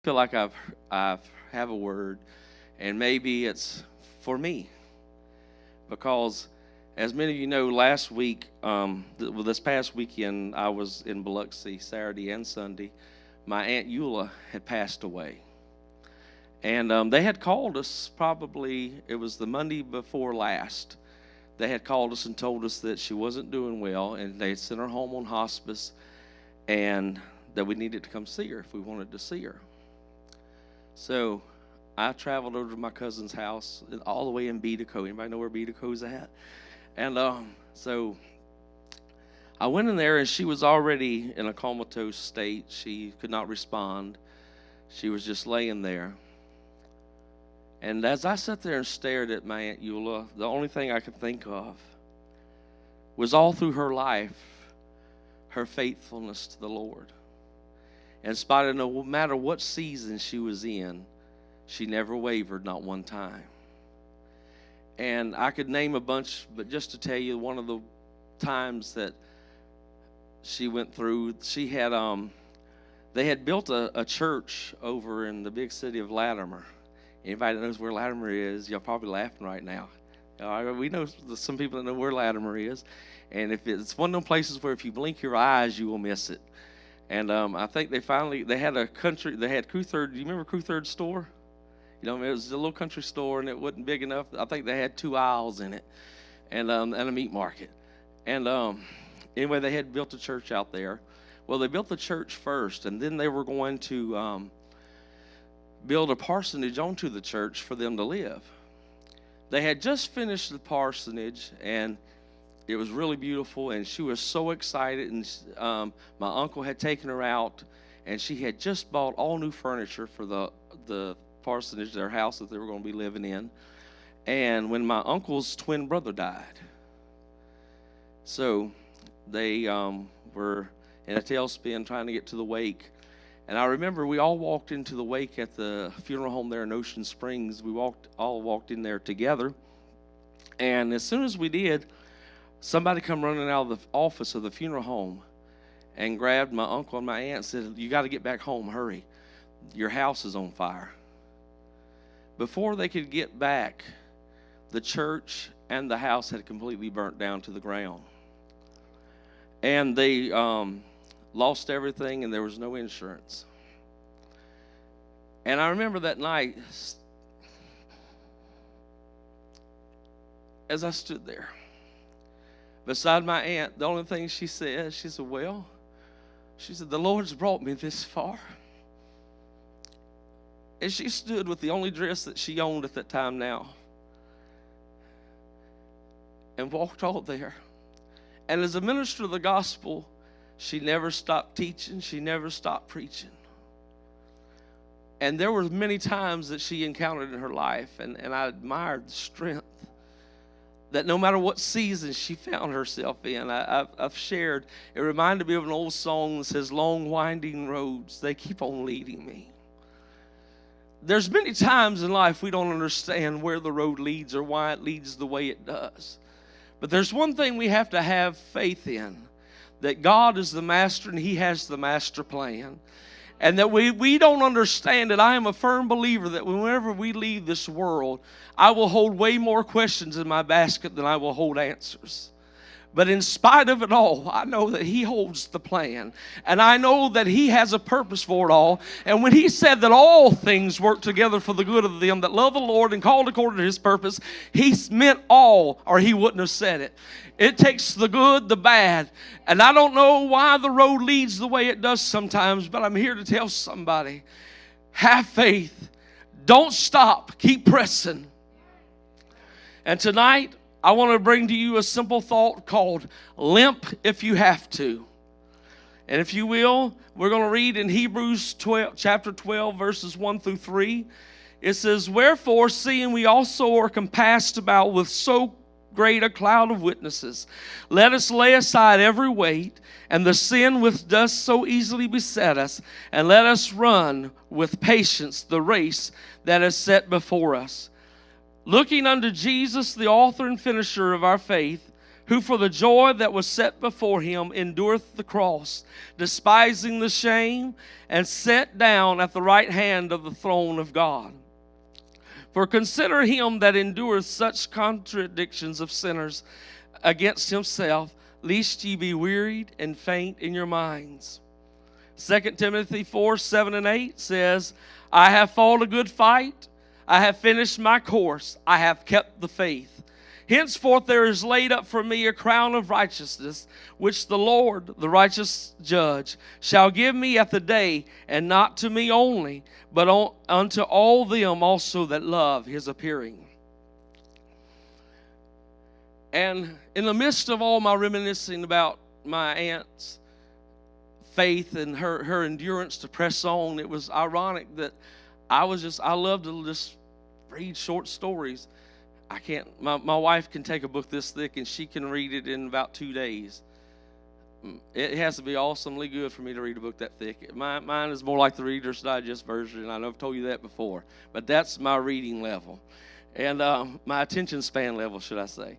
feel like I have a word, and maybe it's for me, because as many of you know, last week, this past weekend, I was in Biloxi Saturday and Sunday. My Aunt Eula had passed away. And they had called us it was the Monday before last. They had called us and told us that she wasn't doing well, and they had sent her home on hospice, and that we needed to come see her if we wanted to see her. So I traveled over to my cousin's house, all the way in Bedeco. Anybody know where Bedeco's at? And so I went in there, and she was already in a comatose state. She could not respond. She was just laying there. And as I sat there and stared at my Aunt Eula, the only thing I could think of was all through her life, her faithfulness to the Lord. In spite of no matter what season she was in, she never wavered, not one time. And I could name a bunch, but just to tell you, one of the times that she went through, she had they had built a church over in the big city of Latimer. Anybody that knows where Latimer is, y'all probably laughing right now. We know some people that know where Latimer is, and if it's one of them places where if you blink your eyes, you will miss it. And I think they had Crewthird. Do you remember Crewthird store? You know, it was a little country store, and it wasn't big enough. I think they had 2 aisles in it, and a meat market. And anyway, they had built a church out there. Well, they built the church first, and then they were going to build a parsonage onto the church for them to live. They had just finished the parsonage, and it was really beautiful, and she was so excited. And my uncle had taken her out, and she had just bought all new furniture for the parsonage, their house that they were going to be living in. And when my uncle's twin brother died, so they were in a tailspin trying to get to the wake. And I remember we all walked into the wake at the funeral home there in Ocean Springs. We all walked in there together. And as soon as we did, somebody come running out of the office of the funeral home and grabbed my uncle and my aunt and said, "You got to get back home, hurry. Your house is on fire." Before they could get back, the church and the house had completely burnt down to the ground. And they lost everything, and there was no insurance. And I remember that night, as I stood there beside my aunt, the only thing she said, "Well," she said, "the Lord's brought me this far." And she stood with the only dress that she owned at that time now and walked all there. And as a minister of the gospel, she never stopped teaching. She never stopped preaching. And there were many times that she encountered in her life, and I admired the strength that no matter what season she found herself in. I've shared, it reminded me of an old song that says, "Long winding roads, they keep on leading me." There's many times in life we don't understand where the road leads or why it leads the way it does. But there's one thing we have to have faith in, that God is the master and He has the master plan. And that we don't understand it. I am a firm believer that whenever we leave this world, I will hold way more questions in my basket than I will hold answers. But in spite of it all, I know that He holds the plan. And I know that He has a purpose for it all. And when He said that all things work together for the good of them that love the Lord and called according to His purpose, He meant all, or He wouldn't have said it. It takes the good, the bad. And I don't know why the road leads the way it does sometimes, but I'm here to tell somebody, have faith. Don't stop. Keep pressing. And tonight, I want to bring to you a simple thought called Limp If You Have To. And if you will, we're going to read in Hebrews chapter 12, verses 1 through 3. It says, "Wherefore, seeing we also are compassed about with so great a cloud of witnesses, let us lay aside every weight and the sin which does so easily beset us, and let us run with patience the race that is set before us. Looking unto Jesus, the author and finisher of our faith, who for the joy that was set before him endureth the cross, despising the shame, and sat down at the right hand of the throne of God. For consider him that endureth such contradictions of sinners against himself, lest ye be wearied and faint in your minds. 2 Timothy 4:7-8 says, I have fought a good fight, I have finished my course, I have kept the faith. Henceforth there is laid up for me a crown of righteousness, which the Lord, the righteous judge, shall give me at the day, and not to me only, but unto all them also that love his appearing. And in the midst of all my reminiscing about my aunt's faith and her endurance to press on, it was ironic that I love to just read short stories. I can't, my wife can take a book this thick and she can read it in about 2 days. It has to be awesomely good for me to read a book that thick. Mine is more like the Reader's Digest version, and I know I've told you that before, but that's my reading level. And my attention span level, should I say.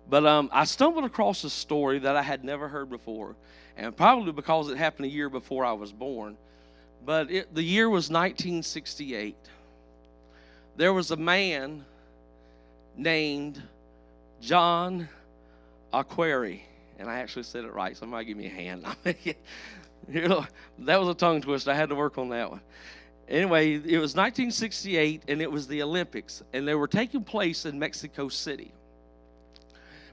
But I stumbled across a story that I had never heard before, and probably because it happened a year before I was born. But the year was 1968. There was a man named John Aquari, and I actually said it right. Somebody give me a hand. That was a tongue twister. I had to work on that one. Anyway, it was 1968, and it was the Olympics, and they were taking place in Mexico City.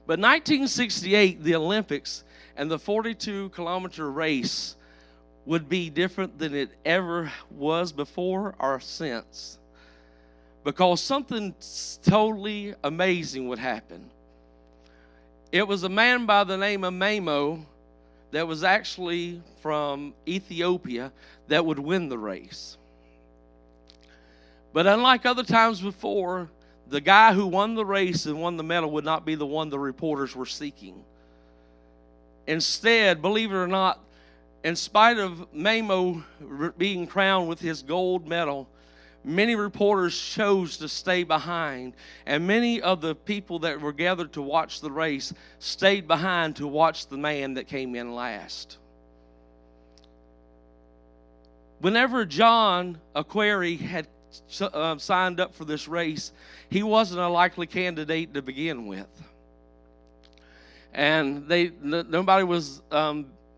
But 1968, the Olympics and the 42-kilometer race would be different than it ever was before or since, because something totally amazing would happen. It was a man by the name of Mamo that was actually from Ethiopia that would win the race. But unlike other times before, the guy who won the race and won the medal would not be the one the reporters were seeking. Instead, believe it or not, in spite of Mamo being crowned with his gold medal, many reporters chose to stay behind, and many of the people that were gathered to watch the race stayed behind to watch the man that came in last. Whenever John Aquari had signed up for this race, he wasn't a likely candidate to begin with. And nobody was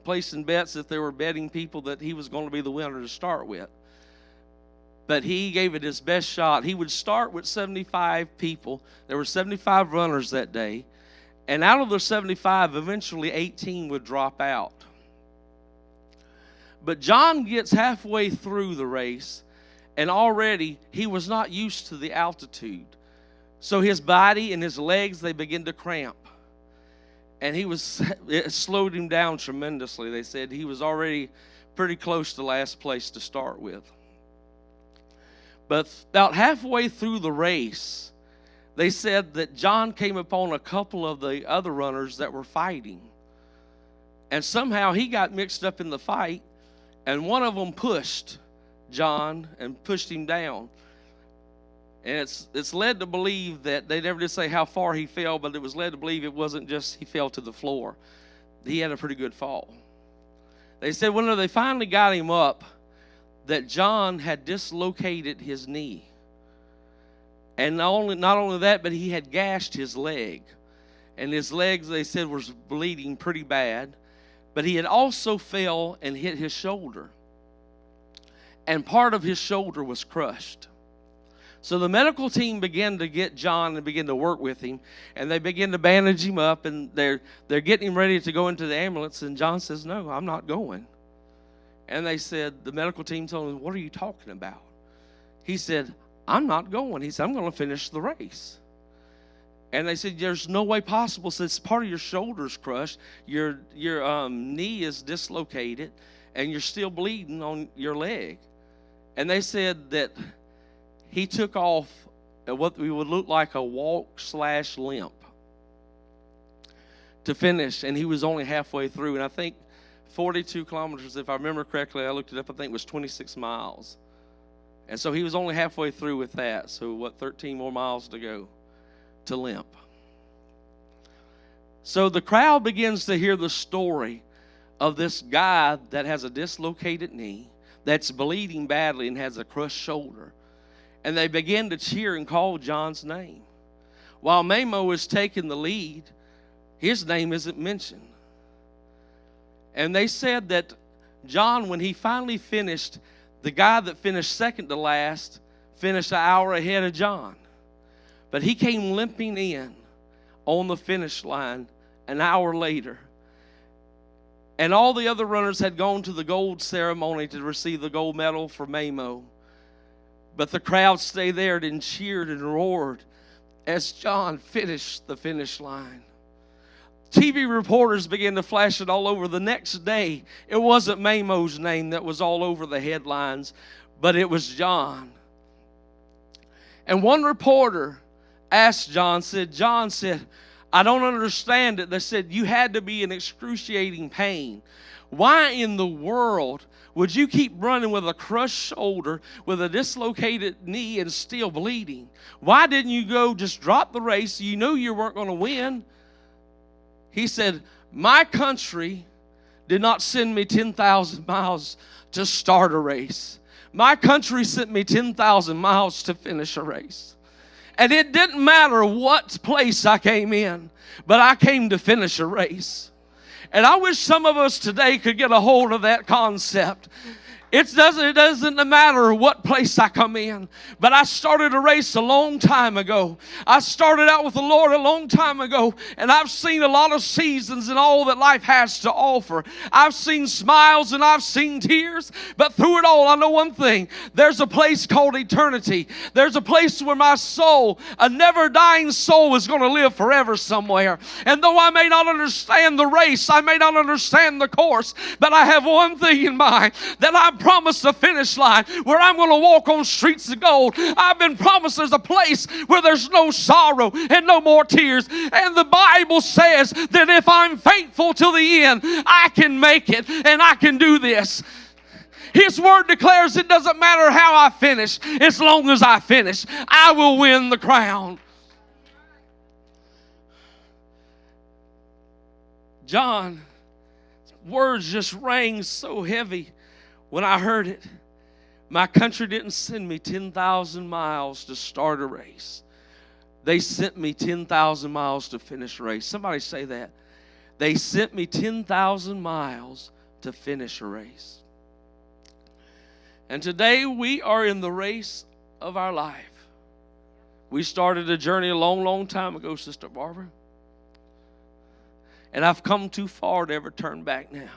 placing bets if they were betting people that he was going to be the winner to start with. But he gave it his best shot. He would start with 75 people. There were 75 runners that day. And out of the 75, eventually 18 would drop out. But John gets halfway through the race, and already he was not used to the altitude. So his body and his legs, they begin to cramp. And it slowed him down tremendously. They said he was already pretty close to last place to start with. But about halfway through the race, they said that John came upon a couple of the other runners that were fighting. And somehow he got mixed up in the fight, and one of them pushed John and pushed him down. And it's led to believe that they never did say how far he fell, but it was led to believe it wasn't just he fell to the floor. He had a pretty good fall. They said when they finally got him up, that John had dislocated his knee. And not only that, but he had gashed his leg. And his legs, they said, was bleeding pretty bad. But he had also fell and hit his shoulder. And part of his shoulder was crushed. So the medical team began to get John and begin to work with him. And they begin to bandage him up. And they're getting him ready to go into the ambulance. And John says, no, I'm not going. And they said, the medical team told him, what are you talking about? He said, I'm not going. He said, I'm going to finish the race. And they said, there's no way possible. Since part of your shoulder's crushed, your knee is dislocated, and you're still bleeding on your leg. And they said that he took off at what we would look like a walk/limp to finish, and he was only halfway through. And I think 42 kilometers, if I remember correctly, I looked it up, I think it was 26 miles. And so he was only halfway through with that. So 13 more miles to go to Limp. So the crowd begins to hear the story of this guy that has a dislocated knee, that's bleeding badly and has a crushed shoulder. And they begin to cheer and call John's name. While Mamo is taking the lead, his name isn't mentioned. And they said that John, when he finally finished, the guy that finished second to last finished an hour ahead of John. But he came limping in on the finish line an hour later. And all the other runners had gone to the gold ceremony to receive the gold medal for Mamo. But the crowd stayed there and cheered and roared as John finished the finish line. TV reporters began to flash it all over. The next day, it wasn't Mamo's name that was all over the headlines, but it was John. And one reporter asked John, said, I don't understand it. They said, you had to be in excruciating pain. Why in the world would you keep running with a crushed shoulder, with a dislocated knee, and still bleeding? Why didn't you go just drop the race? You knew you weren't going to win. He said, my country did not send me 10,000 miles to start a race. My country sent me 10,000 miles to finish a race. And it didn't matter what place I came in, but I came to finish a race. And I wish some of us today could get a hold of that concept. It doesn't matter what place I come in, but I started a race a long time ago. I started out with the Lord a long time ago, and I've seen a lot of seasons and all that life has to offer. I've seen smiles and I've seen tears, but through it all, I know one thing. There's a place called eternity. There's a place where my soul, a never-dying soul, is going to live forever somewhere. And though I may not understand the race, I may not understand the course, but I have one thing in mind, that I'm promised a finish line where I'm going to walk on streets of gold. I've been promised there's a place where there's no sorrow and no more tears. And the Bible says that if I'm faithful till the end, I can make it and I can do this. His word declares it doesn't matter how I finish, as long as I finish, I will win the crown. John's words just rang so heavy when I heard it. My country didn't send me 10,000 miles to start a race. They sent me 10,000 miles to finish a race. Somebody say that. They sent me 10,000 miles to finish a race. And today we are in the race of our life. We started a journey a long, long time ago, Sister Barbara. And I've come too far to ever turn back now.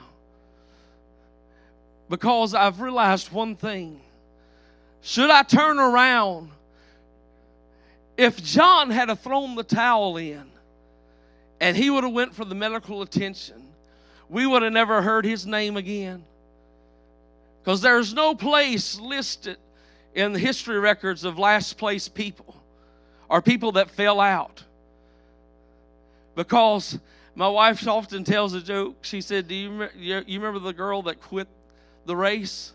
Because I've realized one thing. Should I turn around? If John had thrown the towel in and he would have went for the medical attention, we would have never heard his name again. Because there's no place listed in the history records of last place people or people that fell out. Because my wife often tells a joke. She said, do you remember the girl that quit the race?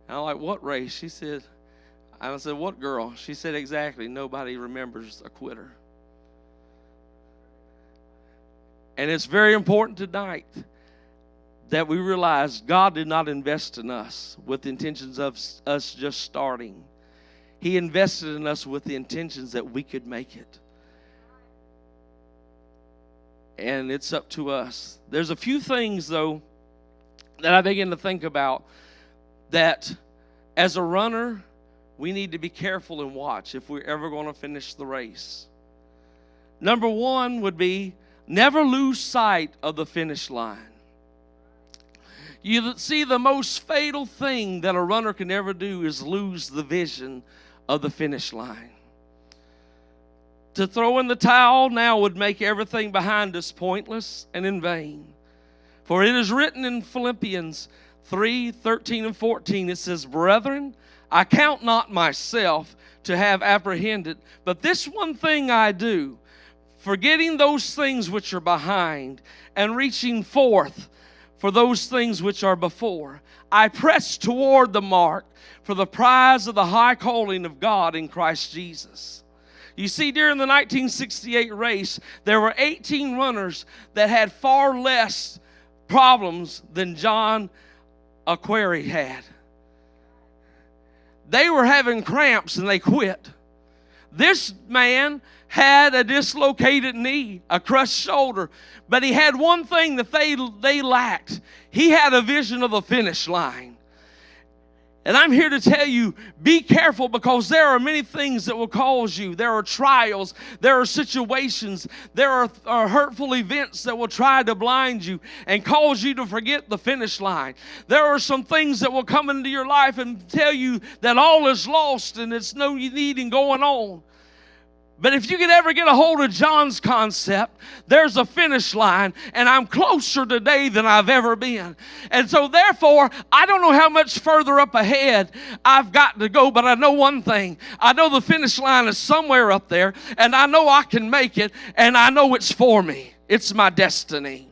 And I'm like, what race? She said, I said, what girl? She said, exactly, nobody remembers a quitter. And it's very important tonight that we realize God did not invest in us with the intentions of us just starting. He invested in us with the intentions that we could make it. And it's up to us. There's a few things, though, that I begin to think about, that as a runner, we need to be careful and watch if we're ever going to finish the race. Number one would be never lose sight of the finish line. You see, the most fatal thing that a runner can ever do is lose the vision of the finish line. To throw in the towel now would make everything behind us pointless and in vain. For it is written in Philippians 3:13 and 14, it says, Brethren, I count not myself to have apprehended, but this one thing I do, forgetting those things which are behind and reaching forth for those things which are before, I press toward the mark for the prize of the high calling of God in Christ Jesus. You see, during the 1968 race, there were 18 runners that had far less problems than John Aquari had. They were having cramps and they quit. This man had a dislocated knee, a crushed shoulder, but he had one thing that they lacked. He had a vision of the finish line. And I'm here to tell you, be careful, because there are many things that will cause you. There are trials, there are situations, there are hurtful events that will try to blind you and cause you to forget the finish line. There are some things that will come into your life and tell you that all is lost and it's no need in going on. But if you could ever get a hold of John's concept, there's a finish line, and I'm closer today than I've ever been. And so therefore, I don't know how much further up ahead I've got to go, but I know one thing. I know the finish line is somewhere up there, and I know I can make it, and I know it's for me. It's my destiny.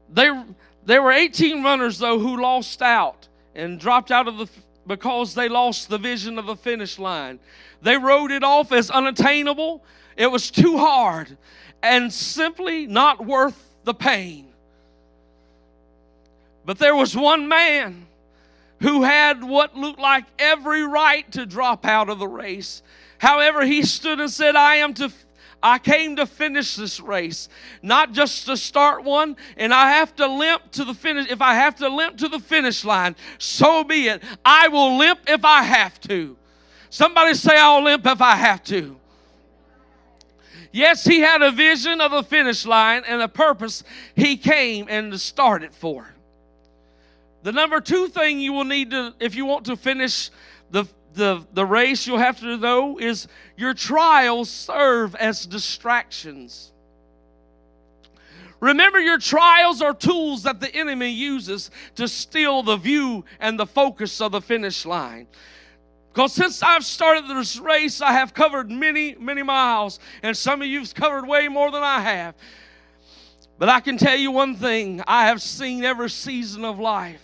There were 18 runners, though, who lost out and dropped out of because they lost the vision of the finish line. They wrote it off as unattainable. It was too hard and simply not worth the pain. But there was one man who had what looked like every right to drop out of the race. However, he stood and said, I came to finish this race, not just to start one, and I have to limp to the finish. If I have to limp to the finish line, so be it. I will limp if I have to. Somebody say, I'll limp if I have to. Yes, he had a vision of the finish line and a purpose he came and started for. The number 2 thing you will need to, if you want to finish the race, you'll have to know is your trials serve as distractions. Remember, your trials are tools that the enemy uses to steal the view and the focus of the finish line. Because since I've started this race, I have covered many, many miles. And some of you've covered way more than I have. But I can tell you one thing. I have seen every season of life.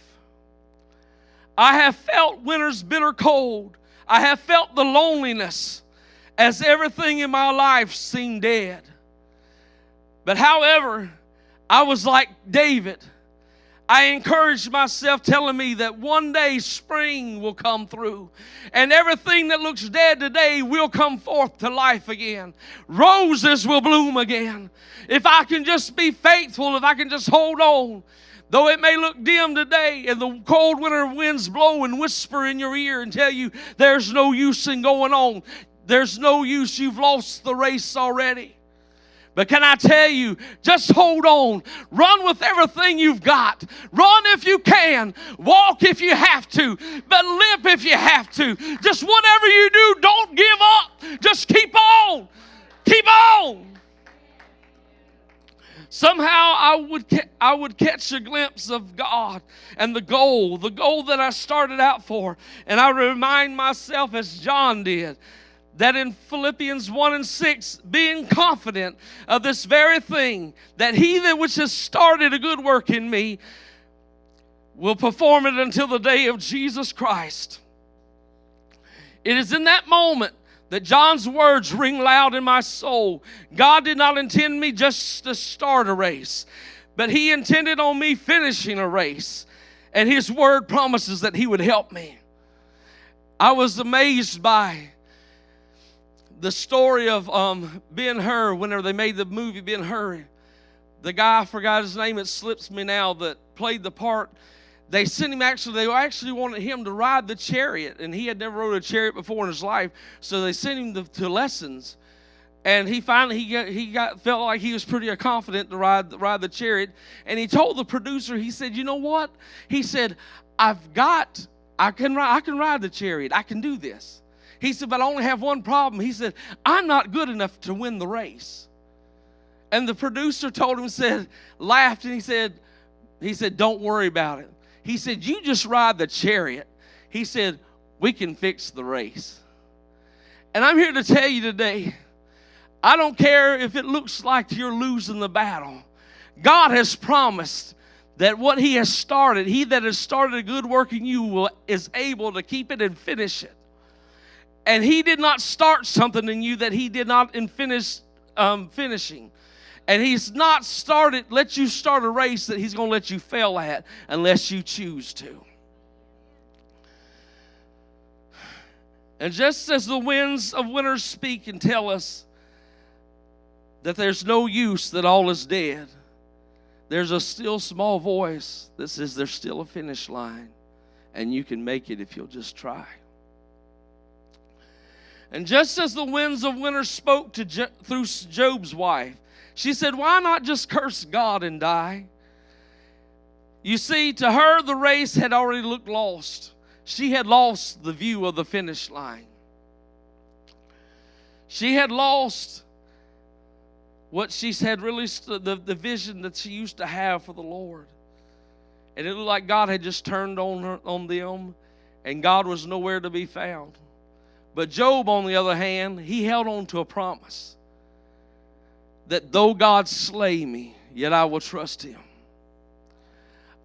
I have felt winter's bitter cold. I have felt the loneliness as everything in my life seemed dead. But however, I was like David. I encouraged myself, telling me that one day spring will come through, and everything that looks dead today will come forth to life again. Roses will bloom again. If I can just be faithful, if I can just hold on, though it may look dim today and the cold winter winds blow and whisper in your ear and tell you there's no use in going on. There's no use. You've lost the race already. But can I tell you, just hold on. Run with everything you've got. Run if you can. Walk if you have to. But limp if you have to. Just whatever you do, don't give up. Just keep on. Keep on. Somehow I would catch a glimpse of God and the goal that I started out for. And I remind myself, as John did, that in Philippians 1:6, being confident of this very thing, that he that which has started a good work in me will perform it until the day of Jesus Christ. It is in that moment that John's words ring loud in my soul. God did not intend me just to start a race, but he intended on me finishing a race. And his word promises that he would help me. I was amazed by the story of Ben-Hur, whenever they made the movie Ben-Hur. The guy, I forgot his name, it slips me now, that played the part. They sent him, they actually wanted him to ride the chariot, and he had never rode a chariot before in his life, so they sent him to lessons. And he finally felt like he was pretty confident to ride the chariot, and he told the producer, he said, you know what? He said, I can ride the chariot. I can do this. He said, but I only have one problem. He said, I'm not good enough to win the race. And the producer told him, laughed, and he said, don't worry about it. He said, you just ride the chariot. He said, we can fix the race. And I'm here to tell you today, I don't care if it looks like you're losing the battle. God has promised that what he has started, he that has started a good work in you is able to keep it and finish it. And he did not start something in you that he did not finishing. And he's not let you start a race that he's going to let you fail at unless you choose to. And just as the winds of winter speak and tell us that there's no use, that all is dead, there's a still small voice that says there's still a finish line, and you can make it if you'll just try. And just as the winds of winter spoke through Job's wife, she said, why not just curse God and die? You see, to her, the race had already looked lost. She had lost the view of the finish line. She had lost what she had really, the vision that she used to have for the Lord. And it looked like God had just turned on them, and God was nowhere to be found. But Job, on the other hand, he held on to a promise that though God slay me, yet I will trust him.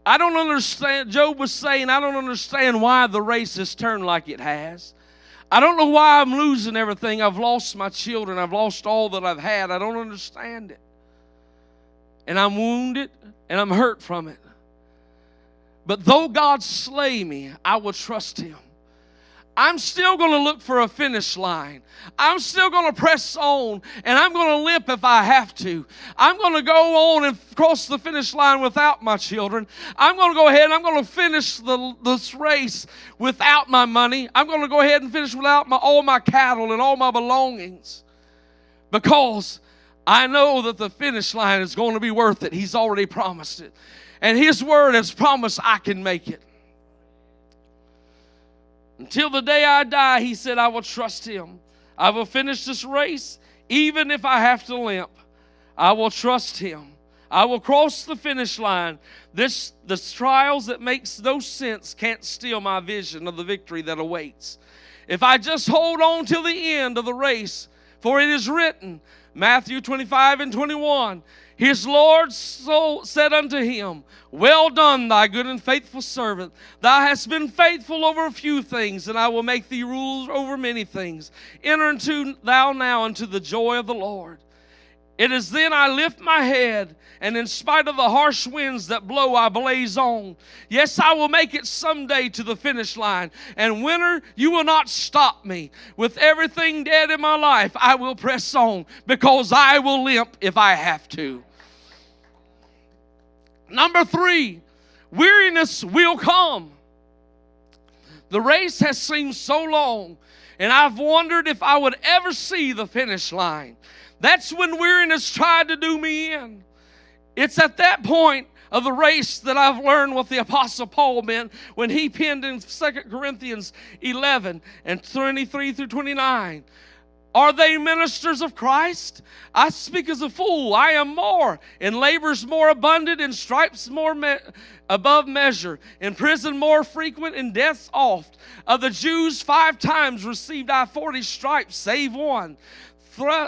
I don't understand. Job was saying, I don't understand why the race has turned like it has. I don't know why I'm losing everything. I've lost my children. I've lost all that I've had. I don't understand it. And I'm wounded and I'm hurt from it. But though God slay me, I will trust him. I'm still going to look for a finish line. I'm still going to press on, and I'm going to limp if I have to. I'm going to go on and cross the finish line without my children. I'm going to go ahead and I'm going to finish this race without my money. I'm going to go ahead and finish without all my cattle and all my belongings, because I know that the finish line is going to be worth it. He's already promised it, and his word has promised I can make it. Until the day I die, he said, I will trust him. I will finish this race, even if I have to limp. I will trust him. I will cross the finish line. The trials that makes no sense can't steal my vision of the victory that awaits. If I just hold on till the end of the race, for it is written, Matthew 25:21, his Lord said unto him, well done, thy good and faithful servant. Thou hast been faithful over a few things, and I will make thee rule over many things. Enter thou now into the joy of the Lord. It is then I lift my head, and in spite of the harsh winds that blow, I blaze on. Yes, I will make it someday to the finish line. And winter, you will not stop me. With everything dead in my life, I will press on, because I will limp if I have to. Number 3, weariness will come. The race has seemed so long, and I've wondered if I would ever see the finish line. That's when weariness tried to do me in. It's at that point of the race that I've learned what the Apostle Paul meant when he penned in 2 Corinthians 11 and 23 through 29. Are they ministers of Christ? I speak as a fool. I am more. In labors more abundant, in stripes more above measure, in prison more frequent, in deaths oft. Of the Jews 5 times received I 40 stripes, save one.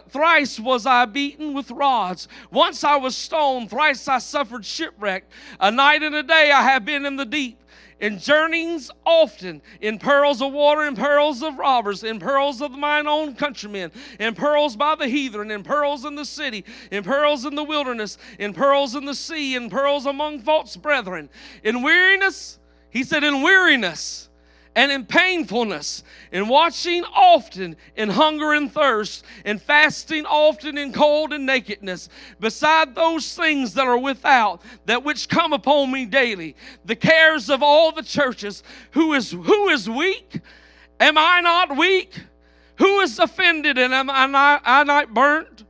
Thrice was I beaten with rods. Once I was stoned. Thrice I suffered shipwreck. A night and a day I have been in the deep. In journeyings often, in perils of water, in perils of robbers, in perils of mine own countrymen, in perils by the heathen, in perils in the city, in perils in the wilderness, in perils in the sea, in perils among false brethren. In weariness, he said, in weariness and in painfulness, in watching often, in hunger and thirst, in fasting often, in cold and nakedness, beside those things that are without, that which come upon me daily, the cares of all the churches. Who is weak? Am I not weak? Who is offended, and am I not burnt?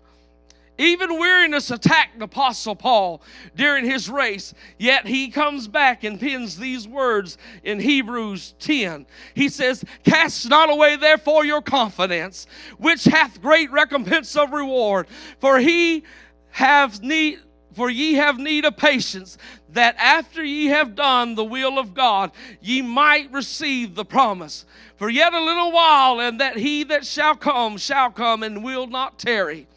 Even weariness attacked the Apostle Paul during his race, yet he comes back and pens these words in Hebrews 10. He says, cast not away therefore your confidence, which hath great recompense of reward, for ye have need of patience, that after ye have done the will of God, ye might receive the promise. For yet a little while, and that he that shall come and will not tarry.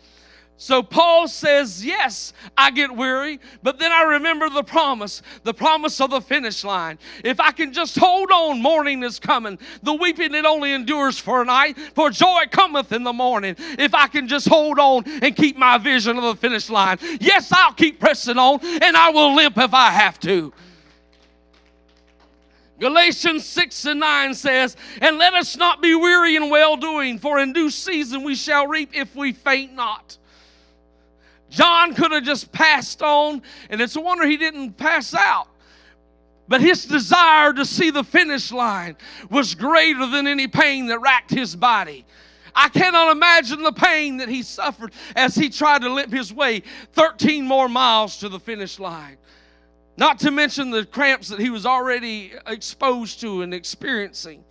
So Paul says, yes, I get weary, but then I remember the promise of the finish line. If I can just hold on, morning is coming. The weeping, it only endures for a night, for joy cometh in the morning. If I can just hold on and keep my vision of the finish line. Yes, I'll keep pressing on, and I will limp if I have to. Galatians 6:9 says, and let us not be weary in well-doing, for in due season we shall reap if we faint not. John could have just passed on, and it's a wonder he didn't pass out. But his desire to see the finish line was greater than any pain that racked his body. I cannot imagine the pain that he suffered as he tried to limp his way 13 more miles to the finish line. Not to mention the cramps that he was already exposed to and experiencing.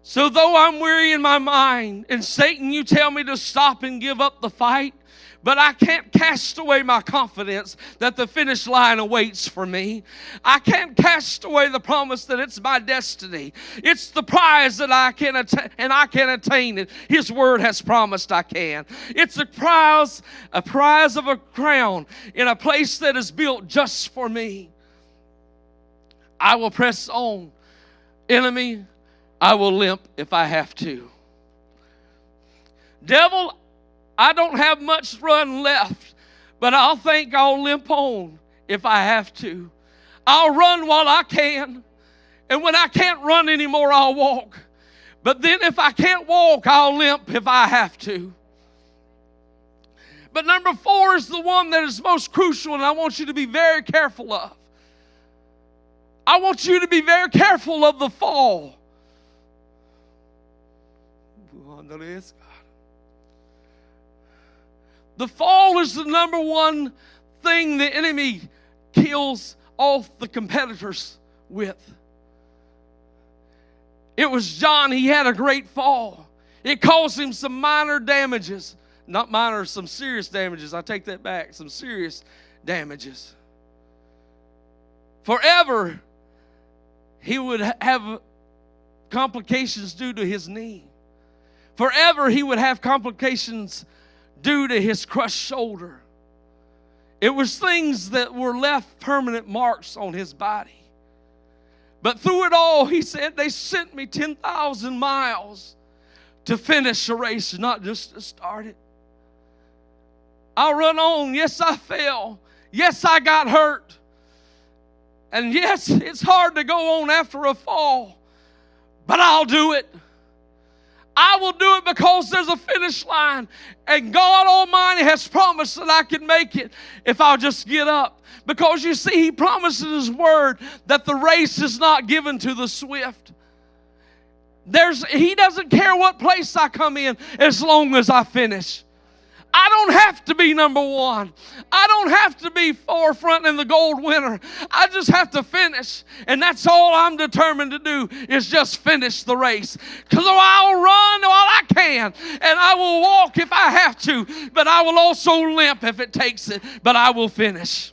So though I'm weary in my mind, and Satan, you tell me to stop and give up the fight, but I can't cast away my confidence that the finish line awaits for me. I can't cast away the promise that it's my destiny. It's the prize that I can attain, and I can attain it. His word has promised I can. It's a prize of a crown in a place that is built just for me. I will press on. Enemy, I will limp if I have to. Devil, I don't have much run left, but I'll think I'll limp on if I have to. I'll run while I can, and when I can't run anymore, I'll walk. But then if I can't walk, I'll limp if I have to. But number 4 is the one that is most crucial, and I want you to be very careful of. I want you to be very careful of the fall. The fall is the number one thing the enemy kills off the competitors with. It was John. He had a great fall. It caused him some minor damages. Not minor, some serious damages. I take that back. Some serious damages. Forever, he would have complications due to his knee. Forever, he would have complications due to his crushed shoulder. It was things that were left permanent marks on his body. But through it all, he said, they sent me 10,000 miles to finish a race, not just to start it. I'll run on. Yes, I fell. Yes, I got hurt. And yes, it's hard to go on after a fall, but I'll do it. I will do it because there's a finish line, and God Almighty has promised that I can make it if I'll just get up. Because you see, He promised in His Word that the race is not given to the swift. He doesn't care what place I come in as long as I finish. I don't have to be number 1. I don't have to be forefront in the gold winner. I just have to finish. And that's all I'm determined to do, is just finish the race. Because I'll run while I can, and I will walk if I have to, but I will also limp if it takes it, but I will finish.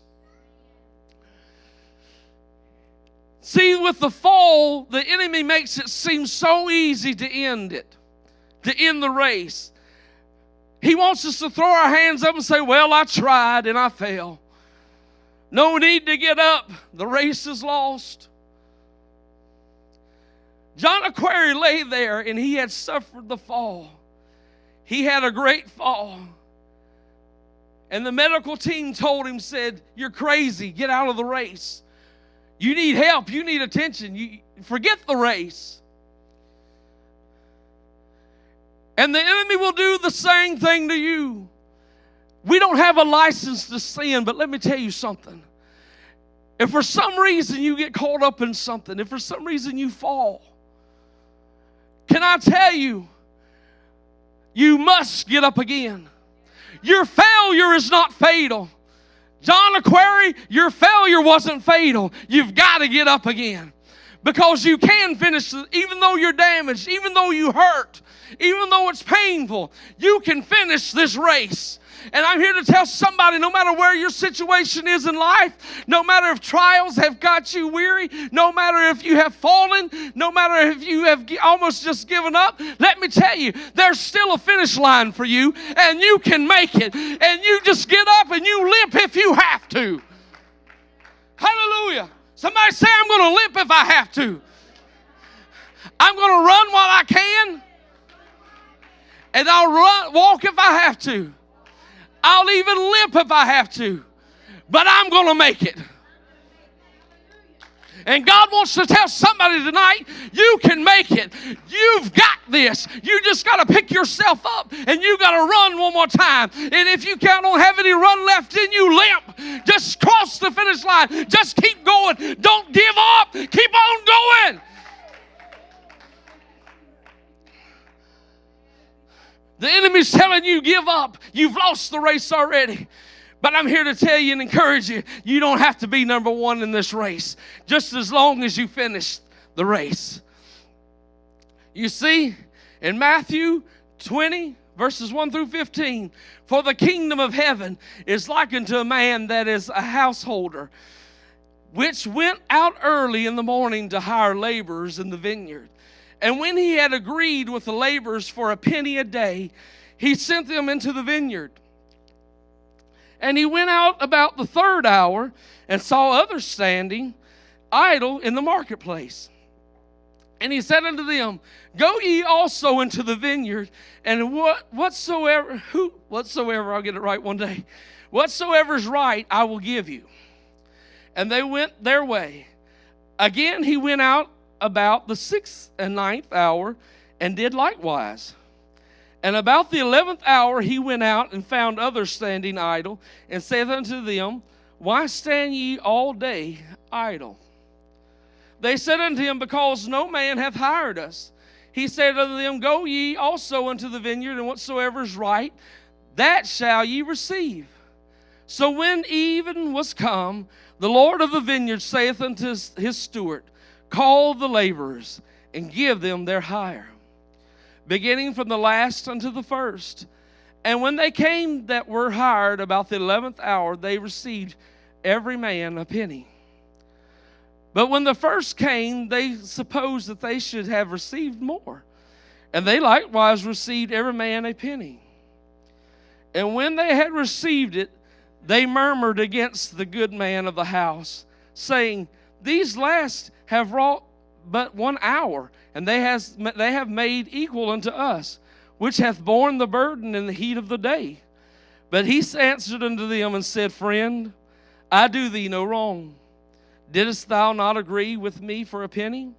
See, with the fall, the enemy makes it seem so easy to end it, to end the race. He wants us to throw our hands up and say, well, I tried and I failed. No need to get up. The race is lost. John Aquari lay there and he had suffered the fall. He had a great fall. And the medical team told him, said, you're crazy. Get out of the race. You need help. You need attention. Forget the race. And the enemy will do the same thing to you. We don't have a license to sin, but let me tell you something. If for some reason you get caught up in something, if for some reason you fall, can I tell you, you must get up again. Your failure is not fatal. John Aquari, your failure wasn't fatal. You've got to get up again. Because you can finish, even though you're damaged, even though you hurt, even though it's painful, you can finish this race. And I'm here to tell somebody, no matter where your situation is in life, no matter if trials have got you weary, no matter if you have fallen, no matter if you have almost just given up, let me tell you, there's still a finish line for you, and you can make it. And you just get up and you limp if you have to. Hallelujah. Somebody say, I'm going to limp if I have to. I'm going to run while I can. And I'll walk if I have to. I'll even limp if I have to. But I'm going to make it. And God wants to tell somebody tonight, you can make it. You've got this. You just got to pick yourself up and you got to run one more time. And if you don't have any run left in you, limp. Just cross the finish line. Just keep going. Don't give up. Keep on going. The enemy's telling you, give up. You've lost the race already. But I'm here to tell you and encourage you, you don't have to be number one in this race, just as long as you finish the race. You see, in Matthew 20, verses 1 through 15, for the kingdom of heaven is likened to a man that is a householder, which went out early in the morning to hire laborers in the vineyard. And when he had agreed with the laborers for a penny a day, he sent them into the vineyard. And he went out about the third hour and saw others standing idle in the marketplace. And he said unto them, go ye also into the vineyard, and whatsoever, I'll get it right one day, whatsoever is right, I will give you. And they went their way. Again he went out about the 6th and 9th hour, and did likewise. And about the 11th hour he went out and found others standing idle, and saith unto them, why stand ye all day idle? They said unto him, because no man hath hired us. He said unto them, go ye also unto the vineyard, and whatsoever is right, that shall ye receive. So when even was come, the Lord of the vineyard saith unto his steward, call the laborers, and give them their hire, beginning from the last unto the first. And when they came that were hired about the 11th hour, they received every man a penny. But when the first came, they supposed that they should have received more. And they likewise received every man a penny. And when they had received it, they murmured against the good man of the house, saying, these last have wrought but 1 hour, and they have made equal unto us, which hath borne the burden in the heat of the day. But he answered unto them and said, friend, I do thee no wrong. Didst thou not agree with me for a penny?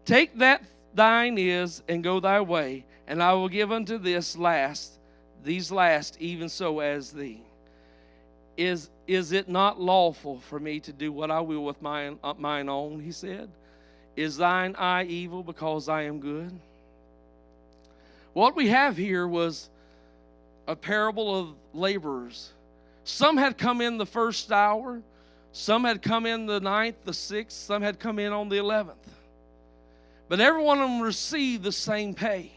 Take that thine is, and go thy way, and I will give unto these last even so as thee. Is it not lawful for me to do what I will with mine own? He said. Is thine eye evil because I am good? What we have here was a parable of laborers. Some had come in the first hour. Some had come in the 9th, the 6th. Some had come in on the 11th. But every one of them received the same pay.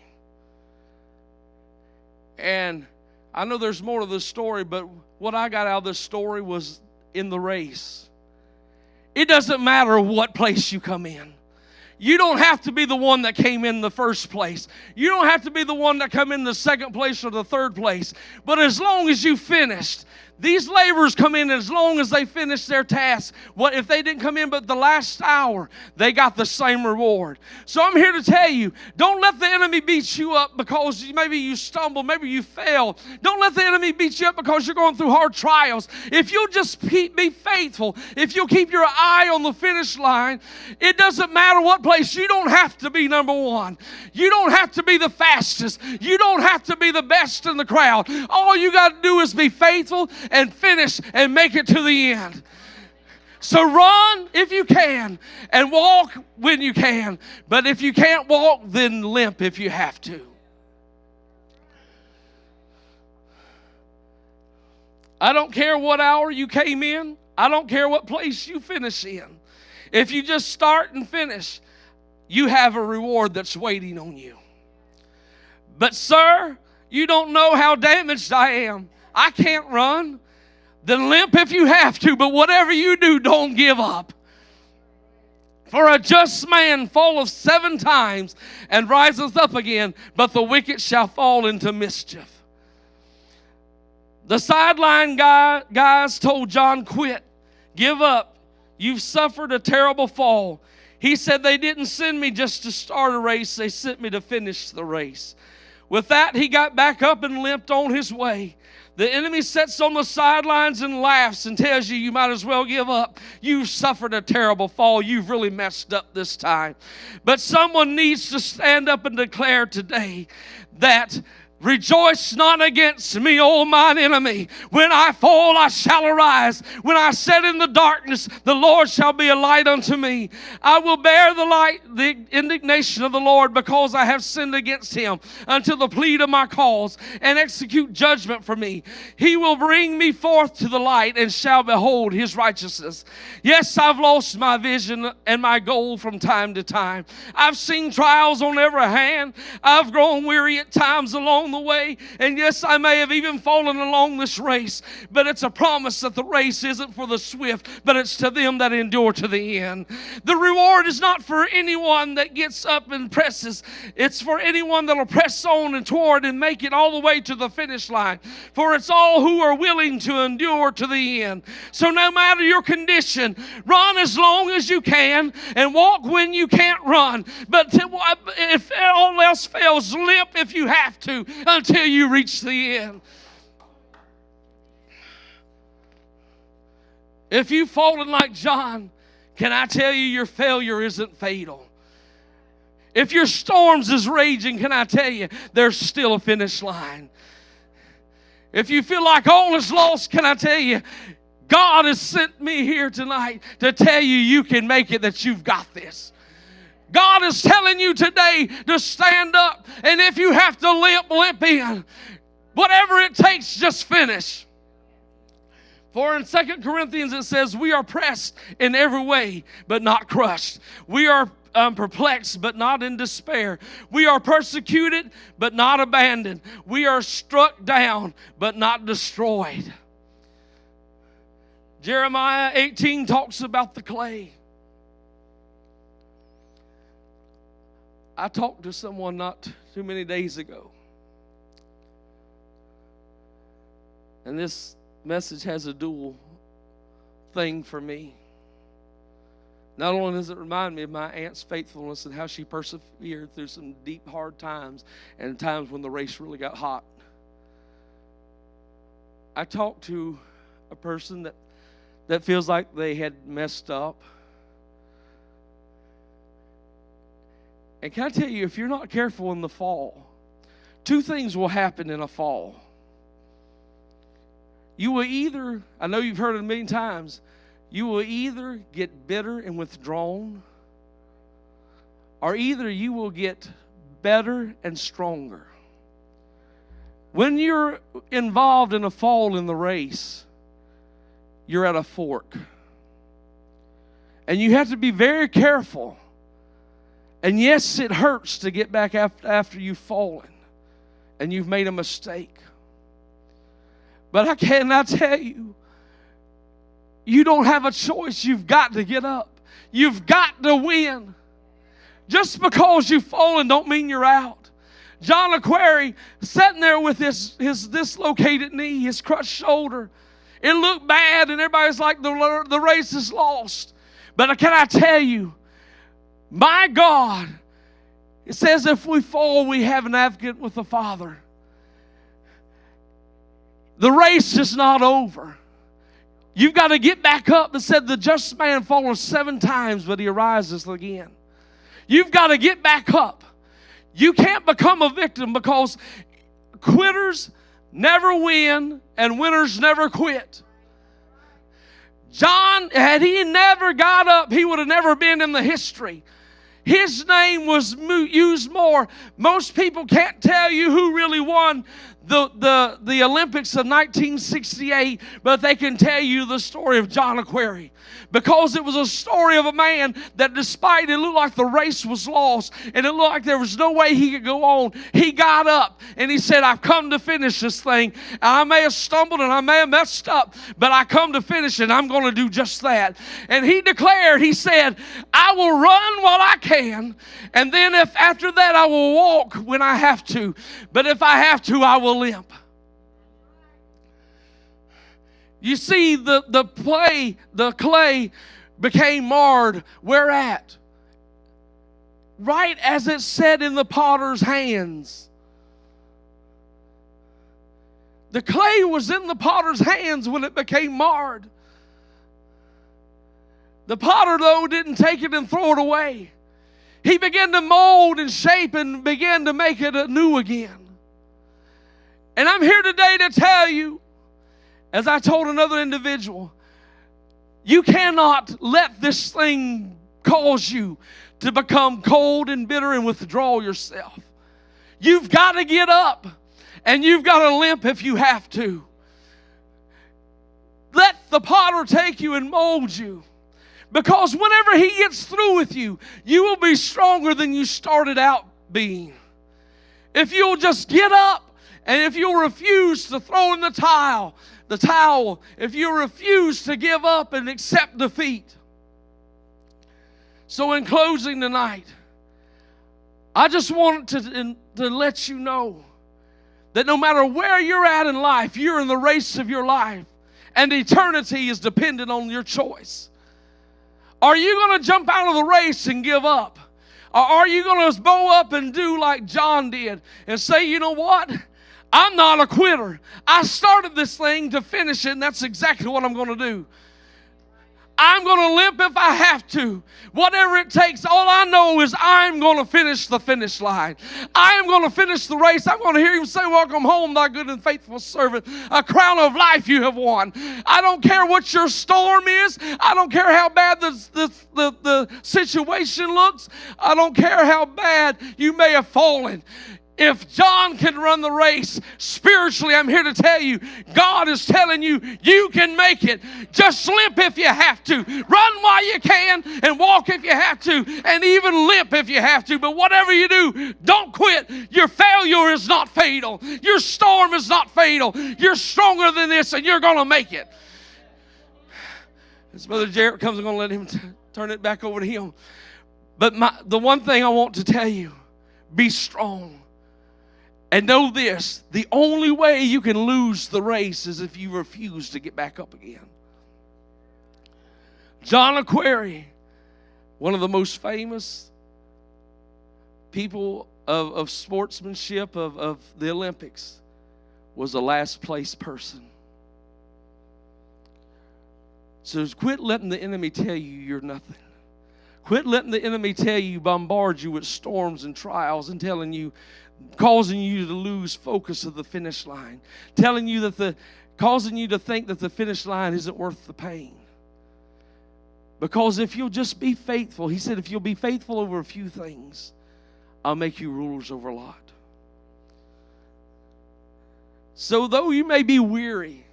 And I know there's more to this story, but what I got out of this story was in the race. It doesn't matter what place you come in. You don't have to be the one that came in the first place. You don't have to be the one that come in the second place or the third place. But as long as you finished, these laborers come in as long as they finish their task. What if they didn't come in but the last hour, they got the same reward. So I'm here to tell you, don't let the enemy beat you up because maybe you stumble, maybe you fail. Don't let the enemy beat you up because you're going through hard trials. If you'll just be faithful, if you'll keep your eye on the finish line, it doesn't matter what place. You don't have to be number one. You don't have to be the fastest. You don't have to be the best in the crowd. All you got to do is be faithful and finish and make it to the end. So run if you can and walk when you can. But if you can't walk, then limp if you have to. I don't care what hour you came in. I don't care what place you finish in. If you just start and finish, you have a reward that's waiting on you. But sir, you don't know how damaged I am. I can't run. Then limp if you have to, but whatever you do, don't give up. For a just man falleth 7 times and riseth up again, but the wicked shall fall into mischief. The sideline guys told John, quit, give up. You've suffered a terrible fall. He said they didn't send me just to start a race, they sent me to finish the race. With that, he got back up and limped on his way. The enemy sits on the sidelines and laughs and tells you might as well give up. You've suffered a terrible fall. You've really messed up this time. But someone needs to stand up and declare today that rejoice not against me, O mine enemy. When I fall, I shall arise. When I sit in the darkness, the Lord shall be a light unto me. I will bear the indignation of the Lord because I have sinned against him until the plead of my cause and execute judgment for me. He will bring me forth to the light and shall behold his righteousness. Yes, I've lost my vision and my goal from time to time. I've seen trials on every hand. I've grown weary at times along the way, and yes, I may have even fallen along this race, but it's a promise that the race isn't for the swift, but it's to them that endure to the end. The reward is not for anyone that gets up and presses. It's for anyone that will press on and toward and make it all the way to the finish line, for it's all who are willing to endure to the end. So no matter your condition, run as long as you can and walk when you can't run, but if all else fails, limp if you have to until you reach the end. If you've fallen like John, can I tell you your failure isn't fatal? If your storms is raging, can I tell you there's still a finish line? If you feel like all is lost, can I tell you God has sent me here tonight to tell you you can make it, that you've got this. God is telling you today to stand up, and if you have to limp in. Whatever it takes, just finish. For in 2 Corinthians it says, we are pressed in every way, but not crushed. We are perplexed, but not in despair. We are persecuted, but not abandoned. We are struck down, but not destroyed. Jeremiah 18 talks about the clay. I talked to someone not too many days ago, and this message has a dual thing for me. Not only does it remind me of my aunt's faithfulness and how she persevered through some deep, hard times and times when the race really got hot. I talked to a person that feels like they had messed up. And can I tell you, if you're not careful in the fall, 2 things will happen in a fall. You will either, I know you've heard it a million times, you will either get bitter and withdrawn, or either you will get better and stronger. When you're involved in a fall in the race, you're at a fork. And you have to be very careful. And yes, it hurts to get back after you've fallen and you've made a mistake. But I cannot tell you, you don't have a choice. You've got to get up. You've got to win. Just because you've fallen don't mean you're out. John Aquari sitting there with his dislocated knee, his crushed shoulder. It looked bad and everybody's like the race is lost. But can I tell you, my God, it says if we fall, we have an advocate with the Father. The race is not over. You've got to get back up. It said the just man falleth 7 times, but he arises again. You've got to get back up. You can't become a victim, because quitters never win and winners never quit. John, had he never got up, he would have never been in the history. His name was used more. Most people can't tell you who really won the Olympics of 1968, but they can tell you the story of John Aquari. Because it was a story of a man that, despite it looked like the race was lost and it looked like there was no way he could go on, he got up and he said, I've come to finish this thing. I may have stumbled and I may have messed up, but I come to finish it and I'm going to do just that. And he declared, he said, I will run while I can, and then if after that I will walk when I have to, but if I have to, I will limp. You see, the clay became marred. Where at? Right as it said in the potter's hands. The clay was in the potter's hands when it became marred. The potter, though, didn't take it and throw it away. He began to mold and shape and began to make it anew again. And I'm here today to tell you, as I told another individual, you cannot let this thing cause you to become cold and bitter and withdraw yourself. You've got to get up and you've got to limp if you have to. Let the potter take you and mold you. Because whenever he gets through with you, you will be stronger than you started out being. If you'll just get up and if you'll refuse to throw in the towel, if you refuse to give up and accept defeat. So in closing tonight, I just wanted to let you know that no matter where you're at in life, you're in the race of your life, and eternity is dependent on your choice. Are you going to jump out of the race and give up? Or are you going to bow up and do like John did and say, you know what? I'm not a quitter. I started this thing to finish it, and that's exactly what I'm going to do. I'm going to limp if I have to. Whatever it takes, all I know is I'm going to finish the finish line. I am going to finish the race. I'm going to hear him say, welcome home, thy good and faithful servant. A crown of life you have won. I don't care what your storm is. I don't care how bad the situation looks. I don't care how bad you may have fallen. If John can run the race, spiritually, I'm here to tell you, God is telling you, you can make it. Just limp if you have to. Run while you can and walk if you have to, and even limp if you have to. But whatever you do, don't quit. Your failure is not fatal. Your storm is not fatal. You're stronger than this, and you're going to make it. As Brother Jarrett comes, I'm going to let him turn it back over to him. But the one thing I want to tell you, be strong. And know this, the only way you can lose the race is if you refuse to get back up again. John Aquari, one of the most famous people of sportsmanship of the Olympics, was a last place person. So quit letting the enemy tell you you're nothing. Quit letting the enemy tell you, bombard you with storms and trials and causing you to lose focus of the finish line, causing you to think that the finish line isn't worth the pain. Because if you'll just be faithful, he said, if you'll be faithful over a few things, I'll make you rulers over a lot. So though you may be weary,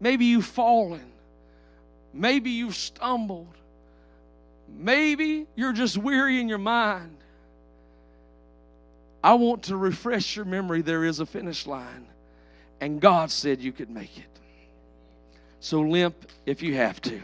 maybe you've fallen, maybe you've stumbled, maybe you're just weary in your mind, I want to refresh your memory. There is a finish line, and God said you could make it. So limp if you have to.